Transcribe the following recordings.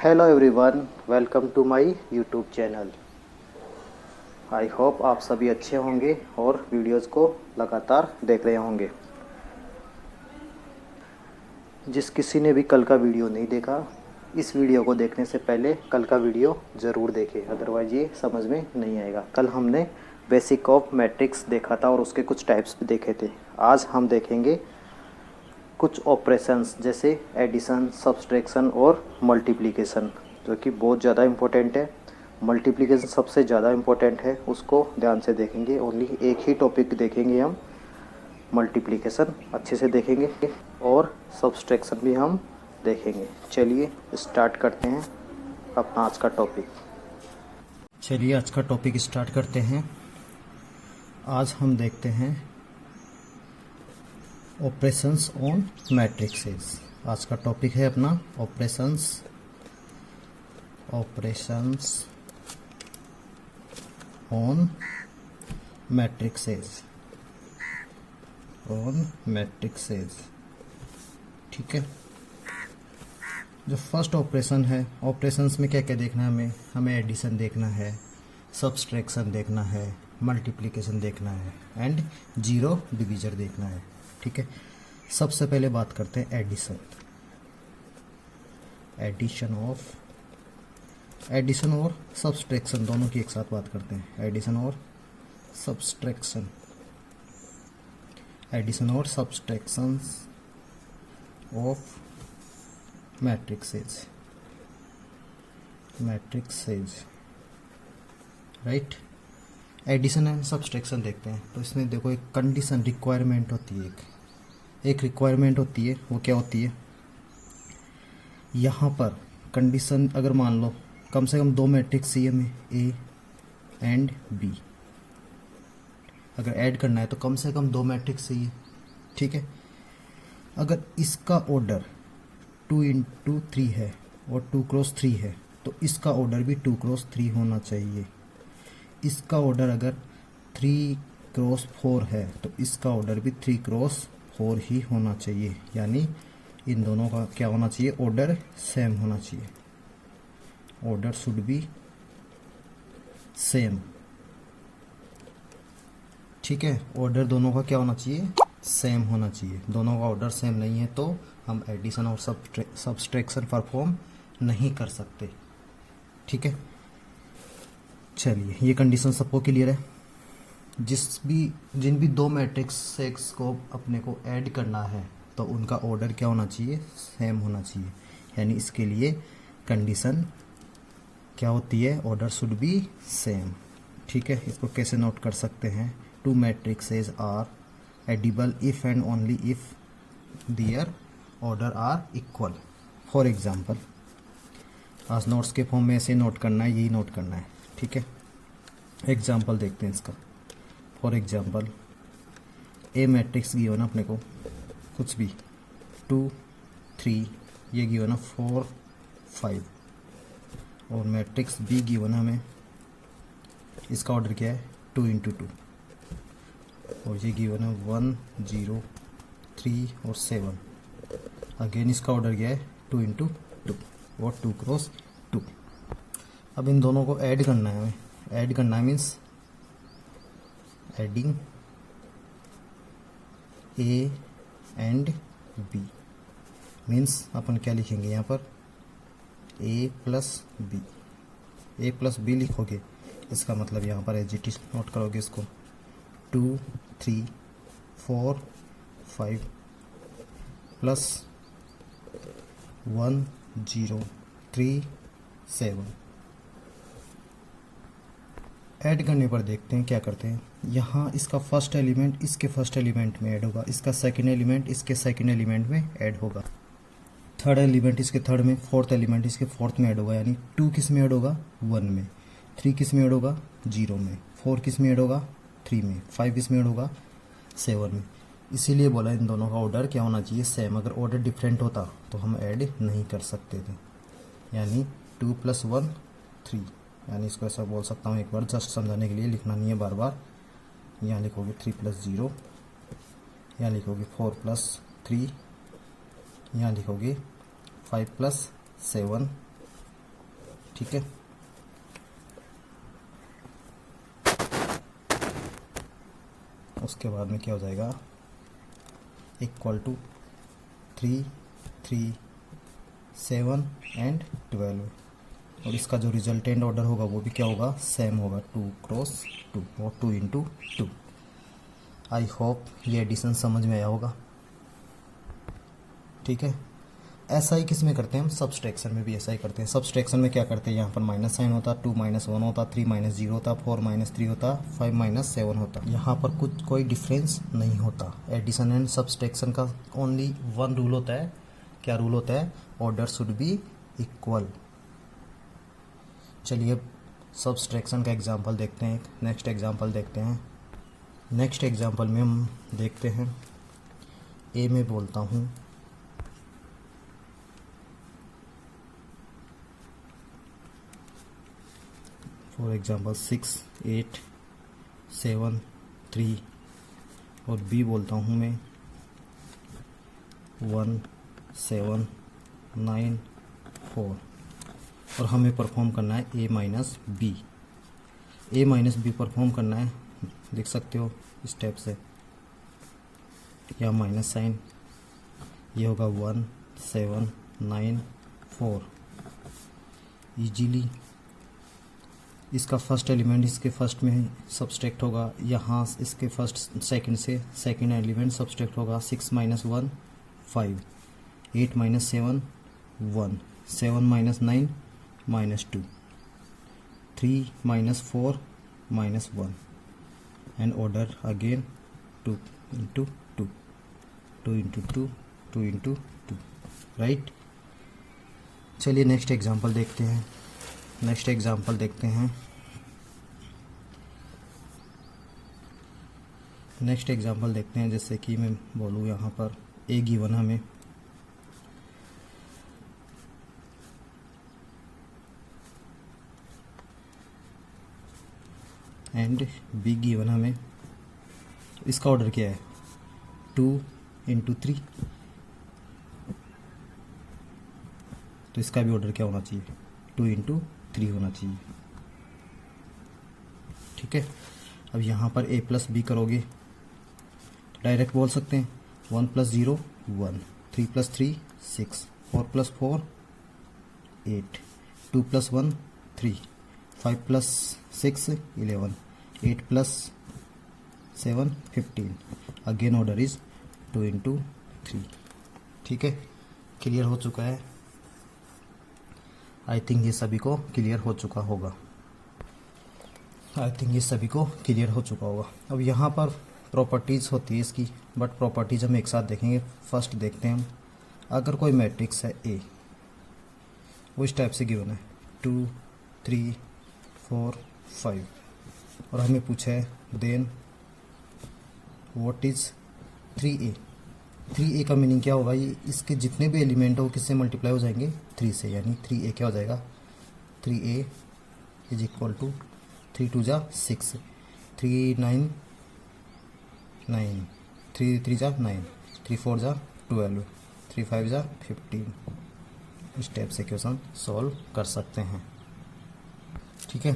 Hello everyone, welcome to my YouTube channel. I hope आप सभी अच्छे होंगे और वीडियोस को लगातार देख रहे होंगे। जिस किसी ने भी कल का वीडियो नहीं देखा, इस वीडियो को देखने से पहले कल का वीडियो ज़रूर देखें, अदरवाइज़ ये समझ में नहीं आएगा। कल हमने बेसिक ऑफ मैट्रिक्स देखा था और उसके कुछ टाइप्स भी देखे थे। आज हम देखेंगे कुछ ऑपरेशंस जैसे एडिशन, सब्सट्रैक्शन और मल्टीप्लिकेशन, जो कि बहुत ज़्यादा इम्पोर्टेंट है। मल्टीप्लिकेशन सबसे ज़्यादा इम्पोर्टेंट है, उसको ध्यान से देखेंगे। ओनली एक ही टॉपिक देखेंगे हम, मल्टीप्लिकेशन अच्छे से देखेंगे और सब्सट्रैक्शन भी हम देखेंगे। चलिए स्टार्ट करते हैं अपना आज का टॉपिक। चलिए आज का टॉपिक स्टार्ट करते हैं। आज हम देखते हैं ऑपरेशंस ऑन मैट्रिक्सेस। आज का टॉपिक है अपना ऑपरेशंस ऑन मैट्रिक्सेस ठीक है। जो फर्स्ट ऑपरेशन है, ऑपरेशंस में क्या क्या देखना है हमें एडिशन देखना है, सब्सट्रैक्शन देखना है, मल्टीप्लिकेशन देखना है एंड जीरो डिवीजर देखना है। ठीक है, सबसे पहले बात करते हैं एडिशन और सब्सट्रैक्शन, दोनों की एक साथ बात करते हैं। एडिशन और subtraction of matrices right. Addition and subtraction देखते हैं तो इसमें देखो एक कंडीशन रिक्वायरमेंट होती है, एक रिक्वायरमेंट होती है। वो क्या होती है, यहाँ पर कंडीशन अगर मान लो कम से कम दो मैट्रिक्स चाहिए हमें, ए एंड बी। अगर ऐड करना है तो कम से कम दो मैट्रिक्स चाहिए। ठीक है, अगर इसका ऑर्डर 2×3 है और 2×3 है तो इसका ऑर्डर भी 2×3 होना चाहिए। इसका ऑर्डर अगर 3×4 है तो इसका ऑर्डर भी 3×4 ही होना चाहिए। यानी इन दोनों का क्या होना चाहिए, ऑर्डर सेम होना चाहिए। Order should be same. ठीक है, ऑर्डर दोनों का क्या होना चाहिए, सेम होना चाहिए। दोनों का ऑर्डर सेम नहीं है तो हम एडिशन और सब्सट्रैक्शन परफॉर्म नहीं कर सकते। ठीक है, चलिए ये कंडीशन सबको क्लियर है। जिन भी दो मैट्रिक्स को अपने को ऐड करना है तो उनका ऑर्डर क्या होना चाहिए, सेम होना चाहिए। यानी इसके लिए कंडीशन क्या होती है, ऑर्डर शुड बी सेम। ठीक है, इसको कैसे नोट कर सकते हैं, two matrices are addable if and only if their order are equal. For example, आज नोट्स के फॉर्म में ऐसे नोट करना है, यही नोट करना है। ठीक है, एग्जाम्पल देखते हैं इसका। For example, A matrix given अपने को कुछ भी 2, 3, ये गिवन है 4, 5 और मैट्रिक्स बी गिवन हमें, इसका ऑर्डर क्या है 2×2 और ये गिवन है 1, 0, 3 और 7। अगेन इसका ऑर्डर क्या है 2×2 और 2×2। अब इन दोनों को ऐड करना है हमें। ऐड करना है means adding A and B means अपन क्या लिखेंगे यहाँ पर, ए प्लस बी लिखोगे। इसका मतलब यहाँ पर एज इट इज नोट करोगे इसको, 2, 3, 4, 5 प्लस 1, 0, 3, 7। ऐड करने पर देखते हैं क्या करते हैं। यहाँ इसका फर्स्ट एलिमेंट इसके फर्स्ट एलिमेंट में ऐड होगा, इसका सेकंड एलिमेंट इसके सेकंड एलिमेंट में ऐड होगा, थर्ड एलिमेंट इसके थर्ड में, फोर्थ एलिमेंट इसके फोर्थ में ऐड होगा। यानी 2 किस में ऐड होगा, 1 में, 3 किस में ऐड होगा, 0 में, 4 किस में ऐड होगा, 3 में, 5 किस में ऐड होगा, 7 में। इसीलिए बोला इन दोनों का ऑर्डर क्या होना चाहिए, सेम। अगर ऑर्डर डिफरेंट होता तो हम ऐड नहीं कर सकते थे। यानी 2 + 1 3। यानी इसको ऐसा बोल सकता हूँ एक बार जस्ट समझाने के लिए, लिखना नहीं है बार बार। यहाँ लिखोगे 3 + 0, यहाँ लिखोगे 4 + 3, यहाँ लिखोगे 5 + 7 ठीक है। उसके बाद में क्या हो जाएगा, इक्वल टू 3, 3, 7 एंड 12, और इसका जो रिजल्टेंट ऑर्डर होगा वो भी क्या होगा, सेम होगा, 2 क्रॉस 2 और 2 इंटू 2। आई होप ये एडिशन समझ में आया होगा। ठीक है। ऐसा ही किस में करते हैं हम, सब्सट्रैक्शन में भी ऐसा ही करते हैं। सब्सट्रैक्शन में क्या करते हैं, यहाँ पर माइनस साइन होता, 2 - 1 होता, 3 - 0 होता, 4 - 3 होता, 5 - 7 होता। यहाँ पर कुछ कोई डिफरेंस नहीं होता। एडिशन एंड सब्सट्रैक्शन का ओनली वन रूल होता है। क्या रूल होता है, ऑर्डर शुड बी इक्वल। चलिए सब्सट्रैक्शन का एग्जांपल देखते हैं, नेक्स्ट एग्जांपल देखते हैं। नेक्स्ट एग्जांपल में हम देखते हैं, ए में बोलता हूँ फॉर एग्जांपल 6, 8, 7, 3, और बी बोलता हूँ मैं 1, 7, 9, 4, और हमें परफॉर्म करना है A minus B. A minus B perform करना है, देख सकते हो स्टेप से, या माइनस साइन, ये होगा 1, 7, 9, 4। इजीली इसका फर्स्ट एलिमेंट इसके फर्स्ट में सब्सट्रैक्ट होगा, यहाँ इसके फर्स्ट सेकंड से सेकंड एलिमेंट सब्सट्रैक्ट होगा। 6 - 1 5, 8 - 7 1, 7 - 9 -2, 3 - 4 -1, and order again 2 into 2, 2 into 2, 2 into 2, right. चलिए नेक्स्ट एग्जांपल देखते हैं। नेक्स्ट एग्जांपल देखते हैं। नेक्स्ट एग्जांपल देखते हैं, जैसे कि मैं बोलूँ यहाँ पर ए गिवन हमें एंड बी गिवन हमें, इसका ऑर्डर क्या है, 2 into 3, तो इसका भी ऑर्डर क्या होना चाहिए, 2 into 3 होना चाहिए। ठीक है। अब यहाँ पर a प्लस बी करोगे तो डायरेक्ट बोल सकते हैं 1 + 0 1, 3 + 3 6, 4 + 4 8, 2 + 1 3, 5 + 6 11, 8 + 7 15। Again order is 2 into 3। ठीक है, क्लियर हो चुका है। आई थिंक ये सभी को क्लियर हो चुका होगा। अब यहाँ पर प्रॉपर्टीज़ होती है इसकी, बट प्रॉपर्टीज़ हम एक साथ देखेंगे। फर्स्ट देखते हैं हम, अगर कोई मैट्रिक्स है ए, वो इस टाइप से गिवन है 2 3 4 5, और हमें पूछा है then what is 3a। 3a का मीनिंग क्या होगा, ये इसके जितने भी एलिमेंट हो किससे मल्टीप्लाई हो जाएंगे, 3 से, यानी 3a क्या हो जाएगा, 3a इज इक्वल टू 3 2 जा 6, 3 9 9, 3 3 जा 9, 3 4 जा 12, 3 5 जा 15। इस टाइप से क्वेश्चन सॉल्व कर सकते हैं। ठीक है,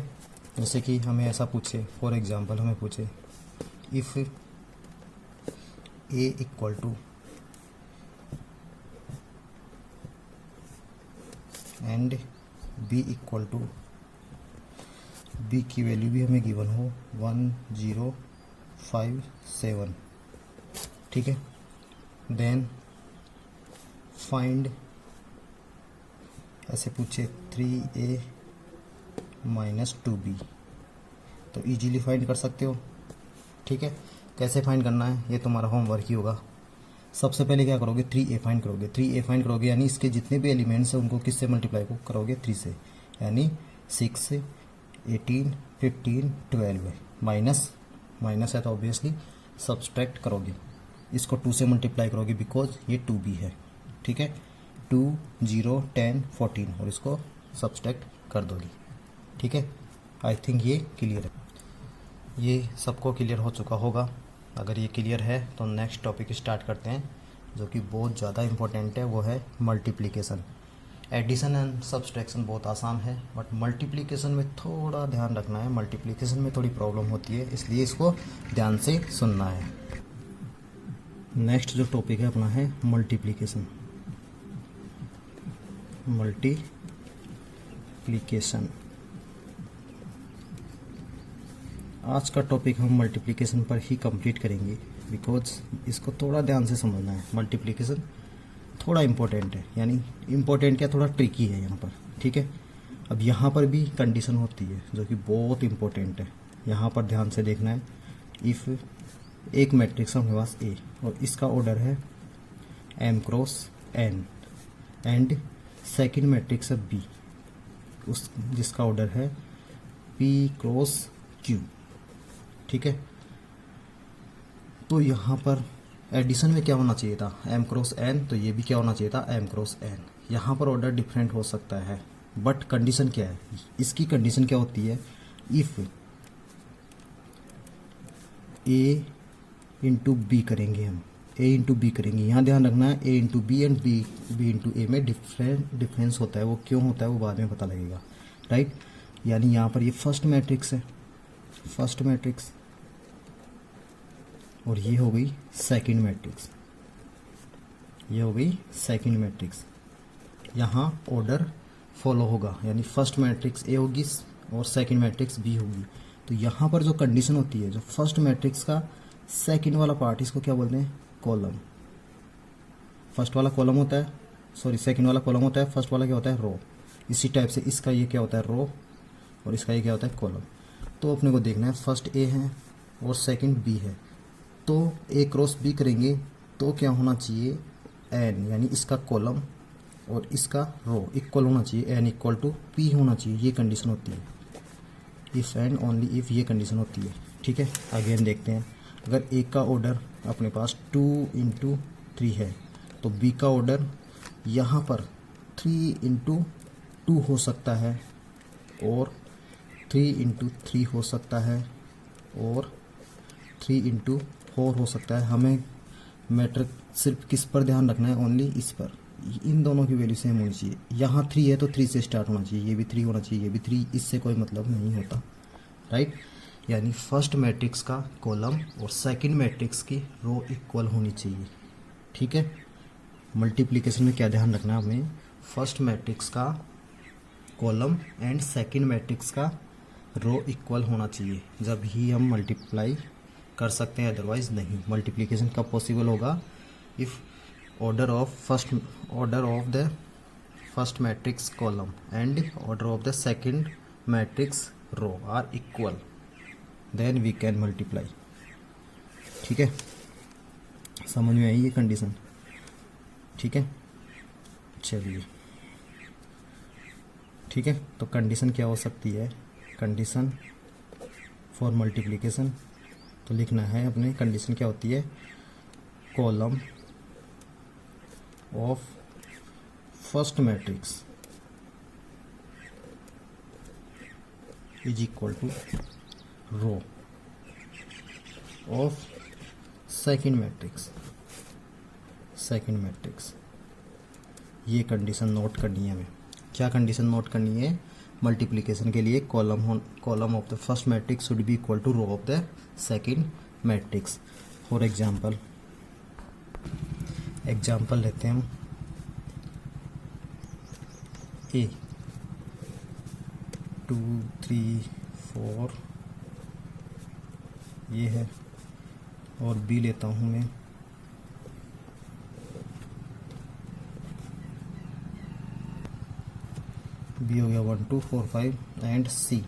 जैसे कि हमें ऐसा पूछे, फॉर एग्जांपल हमें पूछे if a equal to and b equal to, b की वैल्यू भी हमें गिवन हो 1 0 5 7। ठीक है, देन फाइंड, ऐसे पूछे 3a माइनस 2b, तो इजीली फाइंड कर सकते हो। ठीक है, कैसे फाइंड करना है ये तुम्हारा होमवर्क ही होगा। सबसे पहले क्या करोगे, 3a फाइंड करोगे। 3a फाइंड करोगे यानी इसके जितने भी एलिमेंट्स हैं उनको किससे मल्टीप्लाई करोगे, 3 से, यानी 6 18 15 12, माइनस है तो ऑब्वियसली सब्सट्रैक्ट करोगे, इसको 2 से मल्टीप्लाई करोगे बिकॉज ये 2b है। ठीक है, 2 0 10 14, और इसको सब्सट्रैक्ट कर दोगे। ठीक है, आई थिंक ये क्लियर है, ये सबको क्लियर हो चुका होगा। अगर ये क्लियर है तो नेक्स्ट टॉपिक स्टार्ट करते हैं, जो कि बहुत ज़्यादा इम्पोर्टेंट है, वो है मल्टीप्लिकेशन। एडिशन एंड सब्सट्रैक्शन बहुत आसान है, बट मल्टीप्लिकेशन में थोड़ा ध्यान रखना है, मल्टीप्लिकेशन में थोड़ी प्रॉब्लम होती है, इसलिए इसको ध्यान से सुनना है। नेक्स्ट जो टॉपिक है अपना है मल्टीप्लिकेशन। मल्टीप्लिकेशन आज का टॉपिक हम मल्टीप्लिकेशन पर ही कंप्लीट करेंगे, बिकॉज इसको थोड़ा ध्यान से समझना है। मल्टीप्लिकेशन थोड़ा इम्पोर्टेंट है, यानी इम्पोर्टेंट क्या, थोड़ा ट्रिकी है यहाँ पर, ठीक है। अब यहाँ पर भी कंडीशन होती है जो कि बहुत इम्पोर्टेंट है, यहाँ पर ध्यान से देखना है। इफ़ एक मैट्रिक्स है हमारे पास ए और इसका ऑर्डर है m cross n and second matrix है बी, उस जिसका ऑर्डर है p क्रॉस q, ठीक है। तो यहाँ पर एडिशन में क्या होना चाहिए था, m क्रॉस n, तो ये भी क्या होना चाहिए था, m क्रॉस n। यहाँ पर ऑर्डर डिफरेंट हो सकता है, बट कंडीशन क्या है, इसकी कंडीशन क्या होती है, इफ़ a इंटू बी करेंगे, हम a इंटू बी करेंगे। यहाँ ध्यान रखना है a into B and b into A में डिफरेंस होता है, वो क्यों होता है वो बाद में पता लगेगा, राइट। यानी यहाँ पर ये फर्स्ट मैट्रिक्स है, फर्स्ट मैट्रिक्स, और ये हो गई सेकंड मैट्रिक्स, ये हो गई सेकंड मैट्रिक्स। यहाँ ऑर्डर फॉलो होगा, यानी फर्स्ट मैट्रिक्स ए होगी और सेकंड मैट्रिक्स बी होगी। तो यहाँ पर जो कंडीशन होती है, जो फर्स्ट मैट्रिक्स का सेकंड वाला पार्ट, इसको क्या बोलते हैं, कॉलम। फर्स्ट वाला कॉलम होता है, सॉरी सेकंड वाला कॉलम होता है, फर्स्ट वाला क्या होता है, रो। इसी टाइप से इसका ये क्या होता है, रो, और इसका ये क्या होता है, कॉलम। तो अपने को देखना है फर्स्ट ए है और सेकंड बी है, तो ए क्रॉस बी करेंगे तो क्या होना चाहिए, एन, यानी इसका कॉलम और इसका रो इक्वल होना चाहिए, एन इक्वल टू पी होना चाहिए, ये कंडीशन होती है। इफ़ एंड ओनली इफ़ ये कंडीशन होती है, ठीक है। अगेन देखते हैं, अगर ए का ऑर्डर अपने पास 2 इंटू 3 है, तो बी का ऑर्डर यहाँ पर 3 इंटू 2 हो सकता है, और 3 इंटू 3 हो सकता है, और 3 इंटू 4 हो सकता है। हमें मैट्रिक सिर्फ किस पर ध्यान रखना है, ओनली इस पर, इन दोनों की वैल्यू सेम होनी चाहिए। यहाँ 3 है तो 3 से स्टार्ट होना चाहिए, ये भी 3 होना चाहिए, ये भी 3, इससे कोई मतलब नहीं होता, राइट। यानी फर्स्ट मैट्रिक्स का कॉलम और सेकंड मैट्रिक्स की रो इक्वल होनी चाहिए, ठीक है। मल्टीप्लिकेशन में क्या ध्यान रखना है हमें, फर्स्ट मैट्रिक्स का कॉलम एंड सेकंड मैट्रिक्स का रो इक्वल होना चाहिए, जब ही हम मल्टीप्लाई कर सकते हैं, अदरवाइज नहीं। मल्टीप्लिकेशन कब पॉसिबल होगा, if order of the first matrix column and order of the second matrix row are equal, then we can multiply, ठीक है। समझ में आई ये कंडीशन, ठीक है। चलिए, ठीक है। तो कंडीशन क्या हो सकती है, कंडीशन फॉर मल्टीप्लिकेशन, तो लिखना है अपने कंडीशन क्या होती है, column of first matrix is equal to row of second matrix. ये कंडीशन नोट करनी है हमें। क्या कंडीशन नोट करनी है, मल्टीप्लिकेशन के लिए column of the first matrix should be equal to row of the second matrix. For example लेते हैं हम, ए 2 3 4 ये है, और बी लेता हूँ मैं बी हो गया 1 2 4 5 एंड सी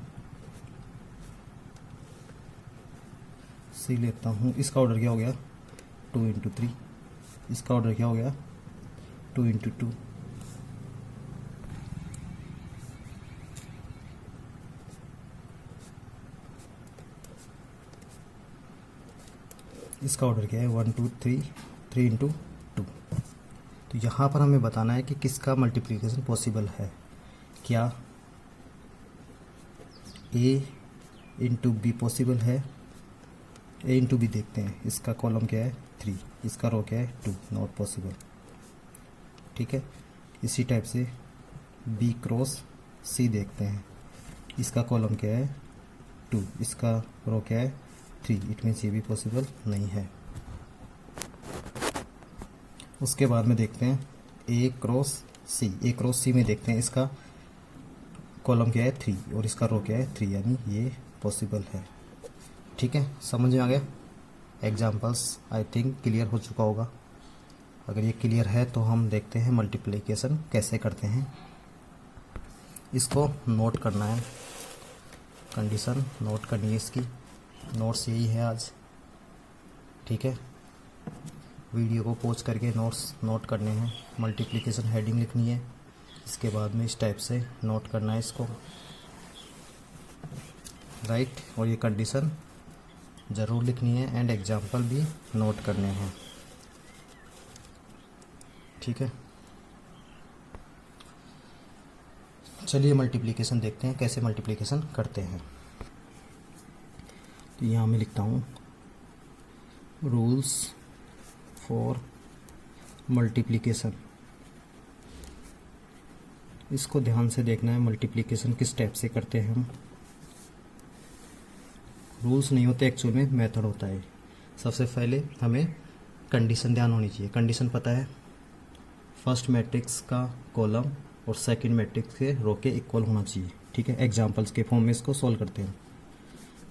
लेता हूँ। इसका ऑर्डर क्या हो गया, 2 इंटू 3, इसका ऑर्डर क्या हो गया, 2 इंटू 2, इसका ऑर्डर क्या है, 1 2 3 3 इंटू 2। तो यहाँ पर हमें बताना है कि किसका मल्टीप्लिकेशन पॉसिबल है, क्या ए इंटू बी पॉसिबल है, ए इंटू बी देखते हैं, इसका कॉलम क्या है 3, इसका रो क्या है 2, नॉट पॉसिबल, ठीक है। इसी टाइप से बी क्रॉस सी देखते हैं। इसका कॉलम क्या है 2, इसका रो क्या है 3, इट मीन्स ये भी पॉसिबल नहीं है। उसके बाद में देखते हैं ए क्रॉस सी। ए क्रॉस सी में देखते हैं इसका कॉलम क्या है 3 और इसका रो क्या है 3, यानी ये पॉसिबल है। ठीक है, समझ में आ गया। एग्जाम्पल्स आई थिंक क्लियर हो चुका होगा। अगर ये क्लियर है तो हम देखते हैं मल्टीप्लिकेशन कैसे करते हैं। इसको नोट करना है, कंडीशन नोट करनी है इसकी। नोट्स यही है आज। ठीक है, वीडियो को पॉज करके नोट्स नोट करने हैं। मल्टीप्लिकेशन हेडिंग लिखनी है, इसके बाद में इस टाइप से नोट करना है इसको, राइट। और ये कंडीशन ज़रूर लिखनी है एंड एग्जाम्पल भी नोट करने हैं। ठीक है, चलिए मल्टीप्लिकेशन देखते हैं कैसे मल्टीप्लिकेशन करते हैं। तो यहाँ मैं लिखता हूँ रूल्स फॉर मल्टीप्लिकेशन। इसको ध्यान से देखना है, मल्टीप्लिकेशन किस टाइप से करते हैं हम। रूल्स नहीं होते एक्चुअल में, मेथड होता है। सबसे पहले हमें कंडीशन ध्यान होनी चाहिए। कंडीशन पता है, फर्स्ट मैट्रिक्स का कॉलम और सेकंड मैट्रिक्स के रो के इक्वल होना चाहिए। ठीक है, एग्जांपल्स के फॉर्म में इसको सॉल्व करते हैं।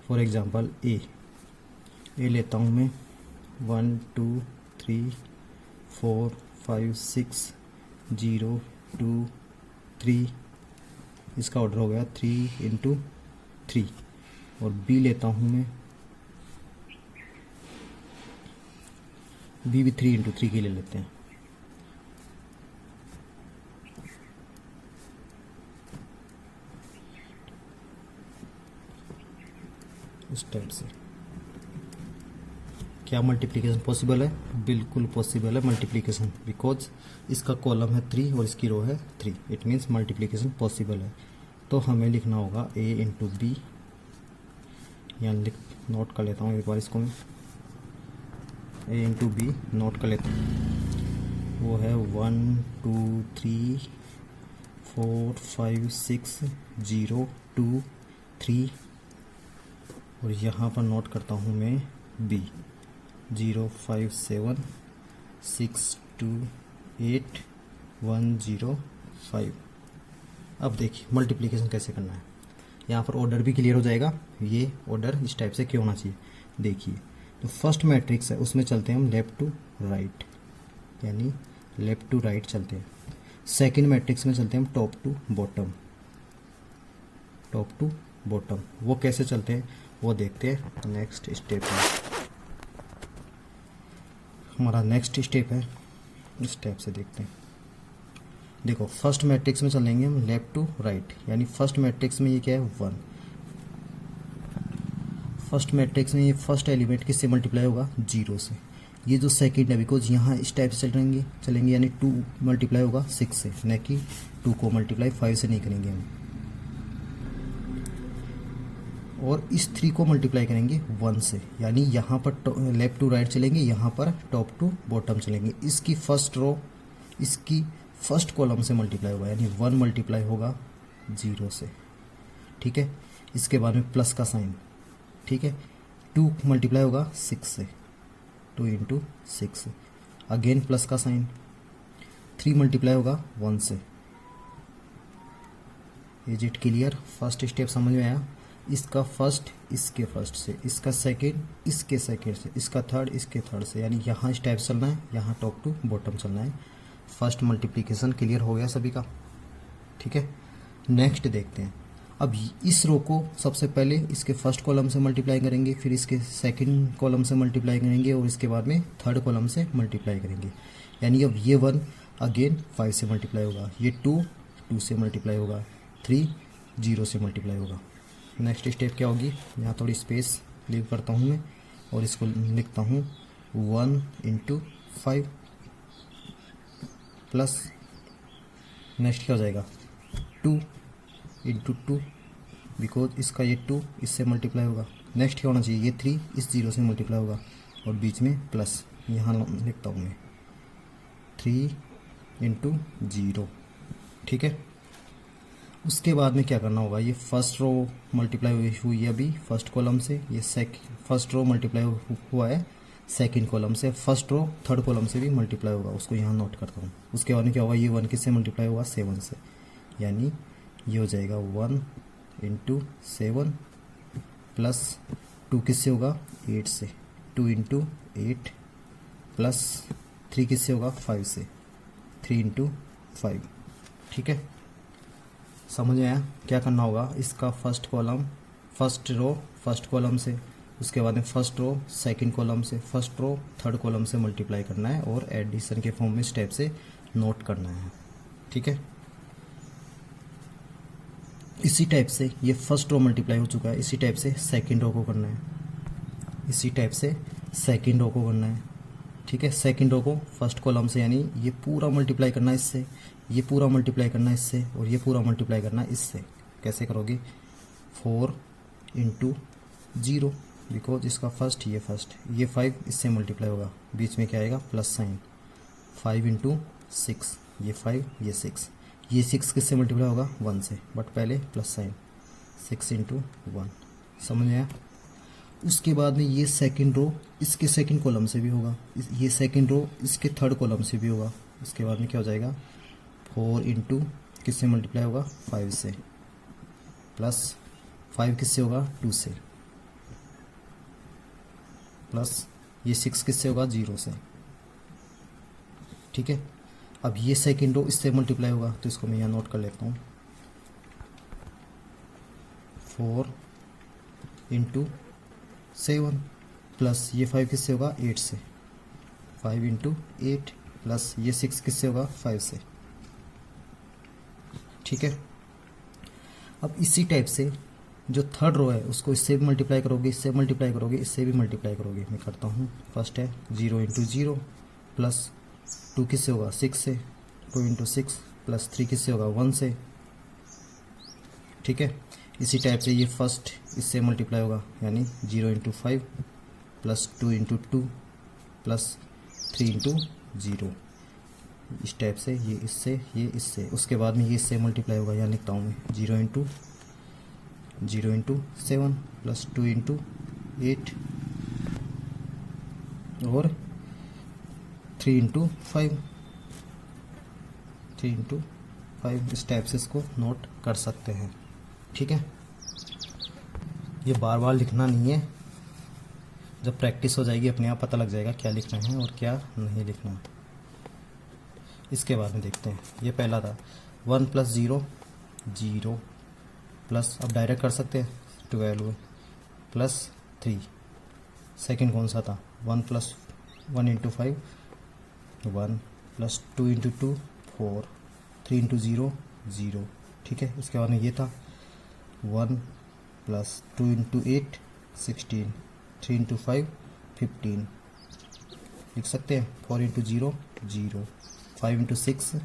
फॉर एग्जांपल ए लेता हूँ मैं 1 2 3 4 5 6 0 2 3, इसका ऑर्डर हो गया 3 × 3। और बी लेता हूँ मैं, बी भी 3 × 3 के ले लेते हैं। इस टाइप से क्या मल्टीप्लिकेशन पॉसिबल है? बिल्कुल पॉसिबल है मल्टीप्लिकेशन, बिकॉज इसका कॉलम है 3 और इसकी रो है 3, इट मीन्स मल्टीप्लिकेशन पॉसिबल है। तो हमें लिखना होगा a × b, यहाँ नोट कर लेता हूँ एक बार इसको मैं, a × b नोट कर लेता हूँ। वो है 1 2 3 4 5 6 0 2 3। और यहाँ पर नोट करता हूँ मैं b 0 5 7 6 2 8 1 0 5। अब देखिए मल्टीप्लिकेशन कैसे करना है। यहाँ पर ऑर्डर भी क्लियर हो जाएगा, ये ऑर्डर इस टाइप से क्यों होना चाहिए। देखिए, तो फर्स्ट मैट्रिक्स है उसमें चलते हैं हम लेफ़्ट टू राइट, यानी लेफ़्ट टू राइट चलते हैं। सेकंड मैट्रिक्स में चलते हैं हम top to bottom, top to bottom. वो कैसे चलते हैं वो देखते हैं नेक्स्ट स्टेप में। हमारा नेक्स्ट स्टेप है, इस टाइप से देखते हैं। देखो, फर्स्ट मैट्रिक्स में चलेंगे हम लेफ्ट टू राइट, यानी फर्स्ट मैट्रिक्स में ये क्या है 1। फर्स्ट मैट्रिक्स में ये फर्स्ट एलिमेंट किससे मल्टीप्लाई होगा 0 से। ये जो सेकंड है, बिकॉज यहाँ इस टाइप से चलेंगे यानी 2 मल्टीप्लाई होगा 6 से, न कि 2 को मल्टीप्लाई 5 से नहीं करेंगे हम। और इस 3 को मल्टीप्लाई करेंगे 1 से, यानी यहाँ पर लेफ्ट टू राइट चलेंगे, यहाँ पर टॉप टू बॉटम चलेंगे। इसकी फर्स्ट रो इसकी फर्स्ट कॉलम से मल्टीप्लाई होगा, यानी 1 मल्टीप्लाई होगा 0 से। ठीक है, इसके बाद में प्लस का साइन। ठीक है, 2 मल्टीप्लाई होगा 6 से, 2 × 6, अगेन प्लस का साइन। 3 मल्टीप्लाई होगा 1 से। Is it clear? First step समझ में आया। इसका फर्स्ट इसके फर्स्ट से, इसका सेकंड इसके सेकंड से, इसका थर्ड इसके थर्ड से, यानी यहाँ इस टाइप चलना है, यहाँ टॉप टू बॉटम चलना है। फर्स्ट मल्टीप्लिकेशन क्लियर हो गया सभी का। ठीक है, नेक्स्ट देखते हैं। अब इस रो को सबसे पहले इसके फर्स्ट कॉलम से मल्टीप्लाई करेंगे, फिर इसके सेकंड कॉलम से मल्टीप्लाई करेंगे और इसके बाद में थर्ड कॉलम से मल्टीप्लाई करेंगे। यानी अब ये 1 अगेन 5 से मल्टीप्लाई होगा, ये 2 से मल्टीप्लाई होगा, 3 0 से मल्टीप्लाई होगा। नेक्स्ट स्टेप क्या होगी, यहाँ थोड़ी स्पेस लीव करता हूँ मैं और इसको लिखता हूँ 1 × 5 प्लस नेक्स्ट क्या हो जाएगा 2 × 2, बिकॉज इसका ये 2 इससे मल्टीप्लाई होगा। नेक्स्ट क्या होना चाहिए, ये 3 इस 0 से मल्टीप्लाई होगा और बीच में प्लस, यहाँ लिखता हूँ मैं 3 × 0। ठीक है, उसके बाद में क्या करना होगा, ये फर्स्ट रो मल्टीप्लाई हुई है अभी फर्स्ट कॉलम से, ये फर्स्ट रो मल्टीप्लाई हुआ है सेकंड कॉलम से, फर्स्ट रो थर्ड कॉलम से भी मल्टीप्लाई होगा, उसको यहाँ नोट करता हूँ। उसके बाद में क्या होगा, ये 1 किससे मल्टीप्लाई होगा, 7 से, यानी ये हो जाएगा 1 इंटू 7 प्लस 2 किससे होगा, 8 से, 2 इंटू 8 प्लस 3 किससे होगा, 5 से, 3 इंटू 5। ठीक है, समझ में आया। क्या करना होगा, इसका फर्स्ट रो फर्स्ट कॉलम से, उसके बाद में फर्स्ट रो सेकंड कॉलम से, फर्स्ट रो थर्ड कॉलम से मल्टीप्लाई करना है और एडिशन के फॉर्म में स्टेप से नोट करना है। ठीक है, इसी टाइप से ये फर्स्ट रो मल्टीप्लाई हो चुका है, इसी टाइप से सेकंड रो को करना है, इसी टाइप से सेकंड रो को करना है। ठीक है, सेकंड रो को फर्स्ट कॉलम से, यानी ये पूरा मल्टीप्लाई करना है इससे, ये पूरा मल्टीप्लाई करना है इससे, और ये पूरा मल्टीप्लाई करना है इससे। कैसे करोगे, 4 इंटू 0, बिकॉज इसका फर्स्ट, ये 5 इससे मल्टीप्लाई होगा, बीच में क्या आएगा, प्लस साइन, 5 इंटू 6, ये 5 ये 6, ये 6 किससे मल्टीप्लाई होगा, 1 से, बट पहले प्लस साइन, 6 इंटू 1। समझ में आया। उसके बाद में ये सेकंड रो इसके सेकंड कॉलम से भी होगा, ये सेकंड रो इसके थर्ड कॉलम से भी होगा। उसके बाद में क्या हो जाएगा, 4 इंटू किससे मल्टीप्लाई होगा, 5 से, प्लस 5 किससे होगा, 2 से, प्लस ये 6 किससे होगा, 0 से। ठीक है, अब ये सेकंड रो इससे मल्टीप्लाई होगा, तो इसको मैं यहाँ नोट कर लेता हूँ, 4 इंटू 7 प्लस ये 5 किससे होगा, 8 से, 5 इंटू 8 प्लस ये 6 किससे होगा, 5 से। ठीक है, अब इसी टाइप से जो थर्ड रो है उसको इससे भी मल्टीप्लाई करोगे, इससे मल्टीप्लाई करोगे, इससे भी मल्टीप्लाई करोगे। मैं करता हूँ, फर्स्ट है 0 इंटू 0 प्लस 2 किससे होगा, 6 से, 2 इंटू 6 प्लस 3 किससे होगा, 1 से। ठीक है, इसी टाइप से ये फर्स्ट इससे मल्टीप्लाई होगा, यानी 0 into 5 plus 2 into 2 plus 3 into 0, इस टाइप से ये इससे, ये इससे। उसके बाद में ये इससे मल्टीप्लाई होगा, यहाँ लिखता हूँ मैं 0 इंटू 7 प्लस 2 इंटू 8 और 3 इंटू 5, 3 इंटू 5। इस टाइप से इसको नोट कर सकते हैं। ठीक है, ये बार बार लिखना नहीं है, जब प्रैक्टिस हो जाएगी अपने आप पता लग जाएगा क्या लिखना है और क्या नहीं लिखना। इसके बाद में देखते हैं, ये पहला था 1 प्लस 0 0 प्लस, अब डायरेक्ट कर सकते हैं, 12 प्लस 3। सेकंड कौन सा था, 1 plus 1 into 5 1 plus 2 into 2 4, 3 into 0 0। ठीक है, उसके बाद में ये था 1 प्लस 2 इंटू 8 16, 3 इंटू 5 15। लिख सकते हैं 4 इंटू 0 0, 5 इंटू 6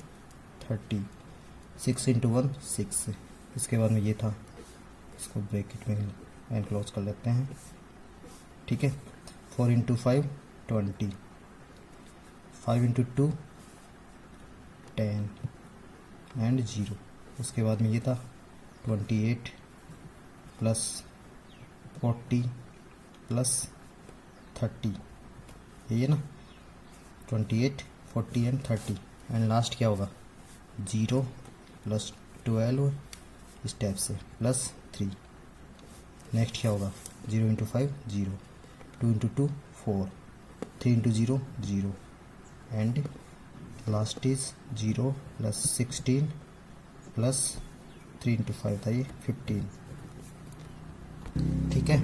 30, 6 इंटू 1 6। इसके बाद में ये था, इसको ब्रैकेट में एंड क्लोज कर लेते हैं। ठीक है, 4 इंटू 5 20, 5 इंटू 2 10 एंड 0। उसके बाद में ये था 28 प्लस 40 प्लस 30, यही है ना, 28 40 एंड 30। एंड लास्ट क्या होगा, 0 प्लस 12 इस टाइप से प्लस 3। नेक्स्ट क्या होगा, 0 into 5 0, 2 into 2 4, 3 into 0 0 and last is 0 plus 16 plus 3 into 5 था ये 15। ठीक है,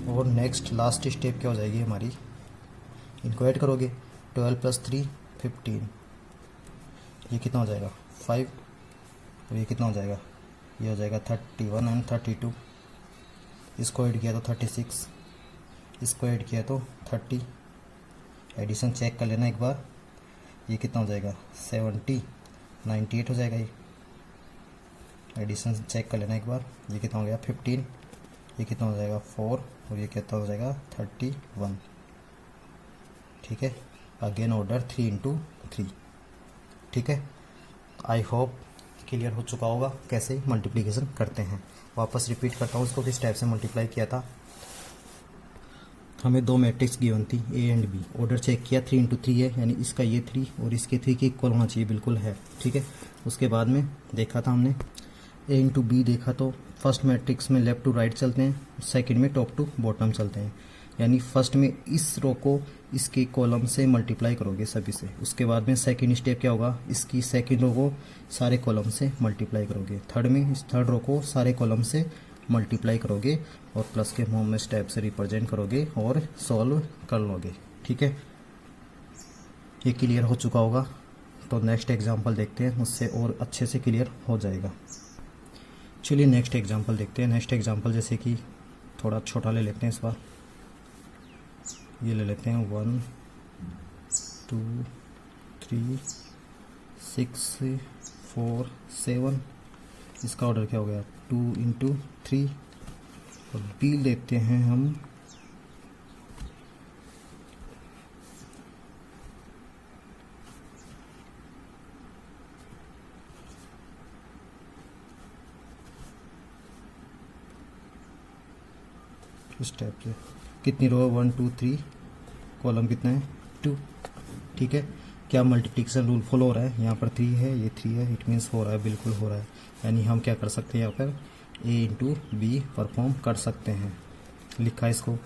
और नेक्स्ट लास्ट स्टेप क्या हो जाएगी हमारी, इनको ऐड करोगे, 12 प्लस 3 15, ये कितना हो जाएगा 5, और ये कितना हो जाएगा, ये हो जाएगा 31 एंड 32। इसको ऐड किया तो 36, इसको ऐड किया तो 30। एडिशन चेक कर लेना एक बार, ये कितना हो जाएगा 70 98 हो जाएगा। ये एडिशन चेक कर लेना एक बार, ये कितना हो गया 15, ये कितना हो जाएगा 4, और ये कितना हो जाएगा 31। ठीक है, अगेन ऑर्डर 3 इंटू 3। ठीक है, आई होप क्लियर हो चुका होगा कैसे मल्टीप्लिकेशन करते हैं। वापस रिपीट करता हूँ इसको, किस टाइप से मल्टीप्लाई किया था। हमें दो मैट्रिक्स गिवन थी A and B, order check किया 3 इंटू 3 है, यानी इसका ये 3 और इसके 3 के इक्वल होना चाहिए, बिल्कुल है, ठीक है। उसके बाद में देखा था हमने ए इंटू बी देखा, तो फर्स्ट मैट्रिक्स में लेफ्ट टू राइट चलते हैं, सेकंड में टॉप टू बॉटम चलते हैं, यानी फर्स्ट में इस रो को इसके कॉलम से मल्टीप्लाई करोगे सभी से। उसके बाद में सेकंड स्टेप क्या होगा, इसकी सेकंड रो को सारे कॉलम से मल्टीप्लाई करोगे। थर्ड में इस थर्ड रो को सारे कॉलम से मल्टीप्लाई करोगे और प्लस के फॉर्म में स्टेप से रिप्रेजेंट करोगे और सॉल्व कर लोगे, ठीक है। ये क्लियर हो चुका होगा, तो नेक्स्ट एग्जांपल देखते हैं, उससे और अच्छे से क्लियर हो जाएगा। चलिए नेक्स्ट एग्जांपल देखते हैं। नेक्स्ट एग्जांपल जैसे कि थोड़ा छोटा ले लेते हैं इस बार, ये ले लेते हैं 1 2 3 6 4 7। इसका ऑर्डर क्या हो गया 2 इंटू 3, और बी लेते हैं हम इस टाइप से। कितनी रो है 1 2 3, कॉलम कितना है 2, ठीक है। क्या मल्टीप्लिकेशन रूल फॉलो हो रहा है, यहाँ पर 3 है, ये 3 है, इट मीन्स हो रहा है, बिल्कुल हो रहा है। यानी हम क्या कर सकते हैं, यहाँ पर ए इंटू बी परफॉर्म कर सकते हैं। लिखा है इसको,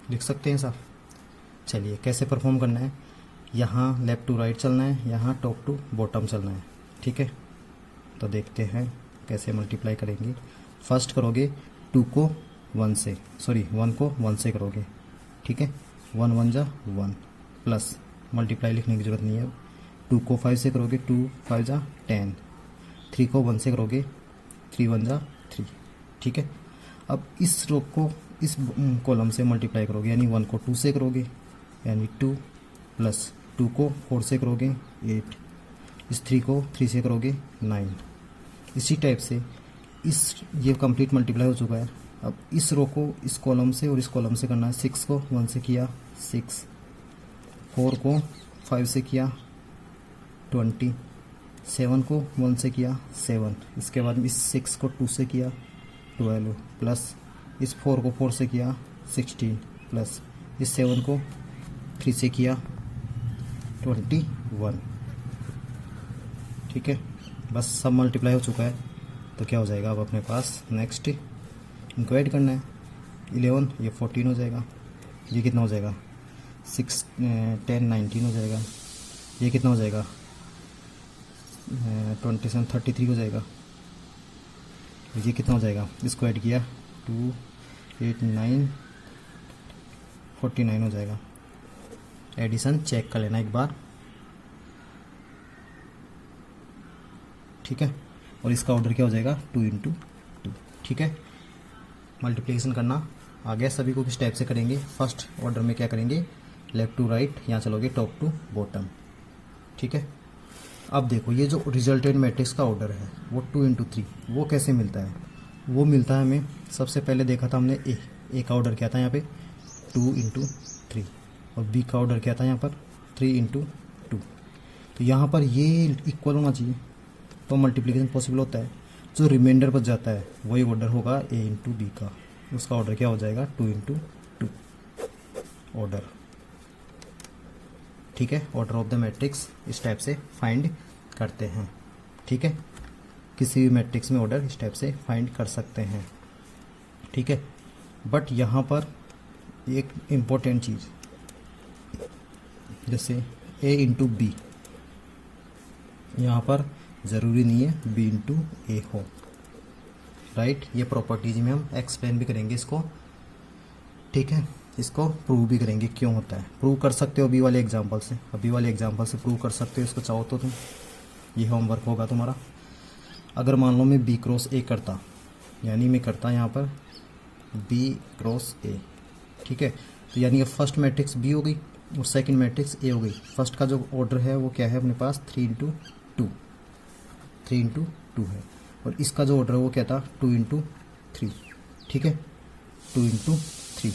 लिख सकते हैं साहब। चलिए कैसे परफॉर्म करना है, यहाँ लेफ्ट टू राइट चलना है, यहाँ टॉप टू बॉटम चलना है, ठीक है। तो देखते हैं कैसे मल्टीप्लाई करेंगे। फर्स्ट करोगे 2 को 1 से, सॉरी 1 को 1 से करोगे, ठीक है। 1 1 जा 1 प्लस, मल्टीप्लाई लिखने की जरूरत नहीं है। 2 को 5 से करोगे 2 5 जा 10। 3 को 1 से करोगे 3 1 जा 3, ठीक है। अब इस रो को इस कॉलम से मल्टीप्लाई करोगे, यानी 1 को 2 से करोगे यानी 2 प्लस 2 को 4 से करोगे 8, इस 3 को 3 से करोगे 9। इसी टाइप से इस ये कंप्लीट मल्टीप्लाई हो चुका है। अब इस रो को इस कॉलम से और इस कॉलम से करना है। 6 को 1 से किया 6, 4 को 5 से किया 20, 7 को 1 से किया 7, इसके बाद इस 6 को 2 से किया 12, प्लस इस 4 को 4 से किया 16, प्लस इस 7 को 3 से किया 21, ठीक है। बस सब मल्टीप्लाई हो चुका है, तो क्या हो जाएगा अब अपने पास नेक्स्ट इनको ऐड करना है। 11 ये 14 हो जाएगा, ये कितना हो जाएगा 6 10 19 हो जाएगा, ये कितना हो जाएगा 27 33 हो जाएगा, ये कितना हो जाएगा, इसको ऐड किया 2 8 9 49 हो जाएगा। एडिशन चेक कर लेना एक बार, ठीक है। और इसका ऑर्डर क्या हो जाएगा 2 इंटू 2, ठीक है। मल्टीप्लिकेशन करना आ गया सभी को, किस टाइप से करेंगे। फर्स्ट ऑर्डर में क्या करेंगे, लेफ्ट टू राइट, यहाँ चलोगे टॉप टू बॉटम, ठीक है। अब देखो ये जो रिजल्टेंट मैट्रिक्स का ऑर्डर है वो 2 इंटू 3, वो कैसे मिलता है, वो मिलता है हमें, सबसे पहले देखा था हमने ए का ऑर्डर क्या था यहाँ पे 2 इंटू 3, और बी का ऑर्डर क्या था यहाँ पर 3 इंटू 2। तो यहाँ पर ये इक्वल होना चाहिए, तो मल्टीप्लिकेशन पॉसिबल होता है। जो रिमाइंडर बच जाता है वही ऑर्डर होगा ए इंटू बी का, उसका ऑर्डर क्या हो जाएगा 2 इंटू 2 ऑर्डर, ठीक है। ऑर्डर ऑफ द मैट्रिक्स इस टाइप से फाइंड करते हैं, ठीक है। किसी भी मैट्रिक्स में ऑर्डर इस टाइप से फाइंड कर सकते हैं, ठीक है। बट यहाँ पर एक इम्पोर्टेंट चीज़, जैसे ए इंटू बी, यहाँ पर ज़रूरी नहीं है बी इंटू ए हो, राइट। ये प्रॉपर्टीज में हम एक्सप्लेन भी करेंगे इसको, ठीक है। इसको प्रूव भी करेंगे क्यों होता है, प्रूव कर सकते हो अभी वाले एग्जांपल से, अभी वाले एग्जांपल से प्रूव कर सकते हो इसको चाहो तो तुम, ये होमवर्क होगा तुम्हारा। अगर मान लो मैं बी क्रॉस ए करता, यानी मैं करता यहाँ पर बी क्रॉस ए, ठीक है। तो यानी ये फर्स्ट मैट्रिक्स बी हो गई और सेकंड मैट्रिक्स ए हो गई। फर्स्ट का जो ऑर्डर है वो क्या है अपने पास 3 इंटू 2 है, और इसका जो ऑर्डर है वो क्या था 2 इंटू 3, ठीक है, 2 इंटू 3,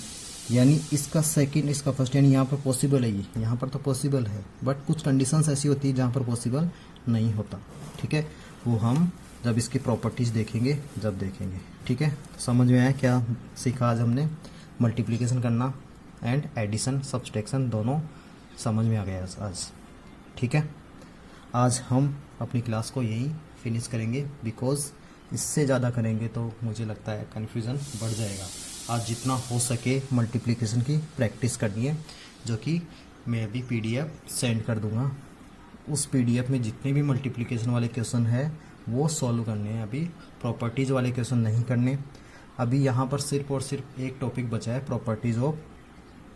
यानी इसका सेकंड इसका फर्स्ट, यानी यहाँ पर पॉसिबल है, ये यहाँ पर तो पॉसिबल है, बट कुछ कंडीशंस ऐसी होती है जहाँ पर पॉसिबल नहीं होता। ठीक है, वो हम जब इसकी प्रॉपर्टीज़ देखेंगे जब देखेंगे। ठीक है, तो समझ में आया क्या सीखा आज हमने? मल्टीप्लिकेशन करना एंड एडिशन सब्सट्रैक्शन दोनों समझ में आ गया आज। ठीक है, आज हम अपनी क्लास को यही फिनिश करेंगे, बिकॉज इससे ज़्यादा करेंगे तो मुझे लगता है कन्फ्यूज़न बढ़ जाएगा। आज जितना हो सके मल्टीप्लिकेशन की प्रैक्टिस करनी है, जो कि मैं अभी PDF सेंड कर दूंगा। उस PDF में जितने भी मल्टीप्लिकेशन वाले क्वेश्चन है वो सॉल्व करने हैं, अभी प्रॉपर्टीज़ वाले क्वेश्चन नहीं करने। अभी यहाँ पर सिर्फ और सिर्फ एक टॉपिक बचा है, properties of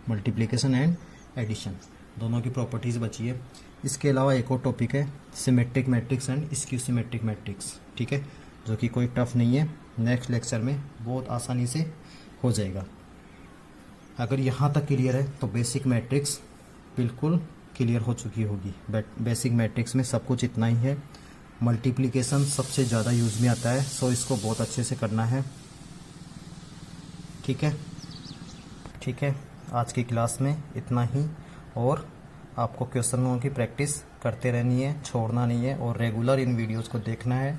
multiplication and addition, दोनों की प्रॉपर्टीज़ बची है। इसके अलावा एक और टॉपिक है symmetric matrix and skew symmetric matrix. ठीक है, जो कि कोई टफ नहीं है, नेक्स्ट लेक्चर में बहुत आसानी से हो जाएगा। अगर यहाँ तक क्लियर है तो बेसिक मैट्रिक्स बिल्कुल क्लियर हो चुकी होगी। बेसिक मैट्रिक्स में सब कुछ इतना ही है। मल्टीप्लिकेशन सबसे ज़्यादा यूज़ में आता है, सो इसको बहुत अच्छे से करना है। ठीक है, ठीक है, आज की क्लास में इतना ही, और आपको क्वेश्चनों की प्रैक्टिस करते रहनी है, छोड़ना नहीं है, और रेगुलर इन वीडियोस को देखना है।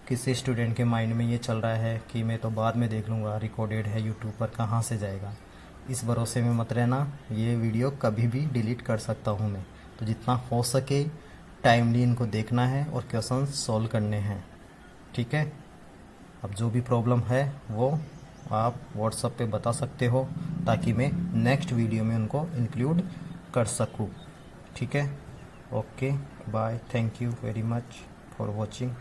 किसी स्टूडेंट के माइंड में ये चल रहा है कि मैं तो बाद में देख लूँगा, रिकॉर्डेड है यूट्यूब पर, कहाँ से जाएगा, इस भरोसे में मत रहना। ये वीडियो कभी भी डिलीट कर सकता हूँ मैं, तो जितना हो सके टाइमली इनको देखना है और क्वेश्चन सॉल्व करने हैं। ठीक है, अब जो भी प्रॉब्लम है वो आप व्हाट्सएप पे बता सकते हो, ताकि मैं नेक्स्ट वीडियो में उनको इंक्लूड कर सकूँ। ठीक है, okay, bye, thank you very much for watching.